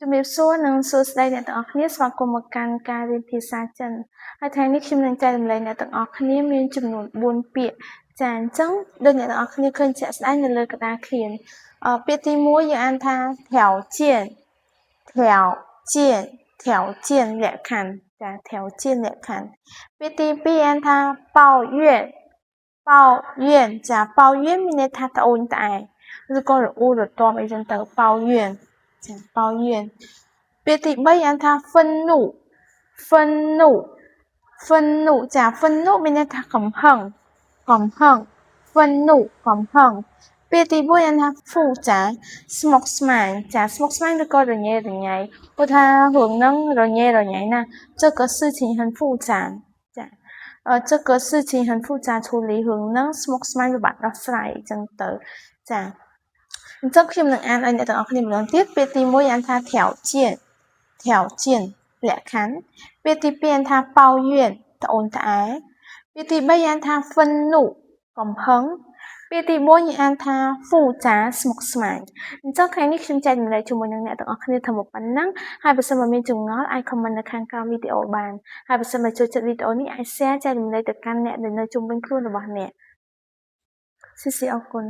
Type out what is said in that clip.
ជំរាបសួរនិងសួស្តីអ្នកទាំងអស់គ្នាស្វាគមន៍មកកាន់ការរៀនភាសាចិនហើយថ្ងៃនេះខ្ញុំនឹងចែករំលែកអ្នកទាំងអស់គ្នាមានចំនួន4ពាក្យចាអញ្ចឹងដូចអ្នកទាំងអស់គ្នាឃើញជាក់ស្ដែងនៅលើក្តារឃ្លានពាក្យទី1យើងអានថា条件លក្ខខណ្ឌចា条件លក្ខខណ្ឌពាក្យទី2អានថា抱怨ចា抱怨មានន័យថាត្អូញត្អែឬក៏រអ៊ូរទាំអីចឹងទៅ抱怨ចា抱怨ពាក្យទី3អានថា愤怒ចា愤怒មានន័យថាកំហឹង愤怒កំហឹងពាក្យទី4អានថា复杂ស្មុគស្មាញចាស្មុគស្មាញឬក៏រញ៉េរញ៉ៃព្រោះថារឿងហ្នឹងរញ៉េរញ៉ៃណា这个事情很复杂ចា这个事情很复杂处理រឿងហ្នឹងស្មុគស្មាញពិបាកដោះស្រាយអញ្ចឹងទៅចាអញ្ចឹងខ្ញុំនឹងអានឲ្យអ្នកទាំងអស់គ្នាម្ដងទៀតពាក្យទី1អានថា条件លក្ខខណ្ឌពាក្យទី2អានថា抱怨ត្អូញត្អែពាក្យទី3អានថា愤怒កំហឹងពាក្យទី4អានថាហ្វូចាស្មុគស្មាញអញ្ចឹងថ្ងៃនេះខ្ញុំចែករំលែកជាមួយនឹងអ្នកទាំងអស់គ្នាទាំងប៉ុណ្ណឹងហើយបើសិនបើមានចម្ងល់អាច comment នៅខាងក្រោមវីដេអូបានហើយបើសិនបើចូលចិត្តវីដេអូនេះអាច share ចែករំលែកទៅកាន់អ្នកដែលនៅជុំវិញខ្លួនរបស់អ្នក谢谢អរគុណ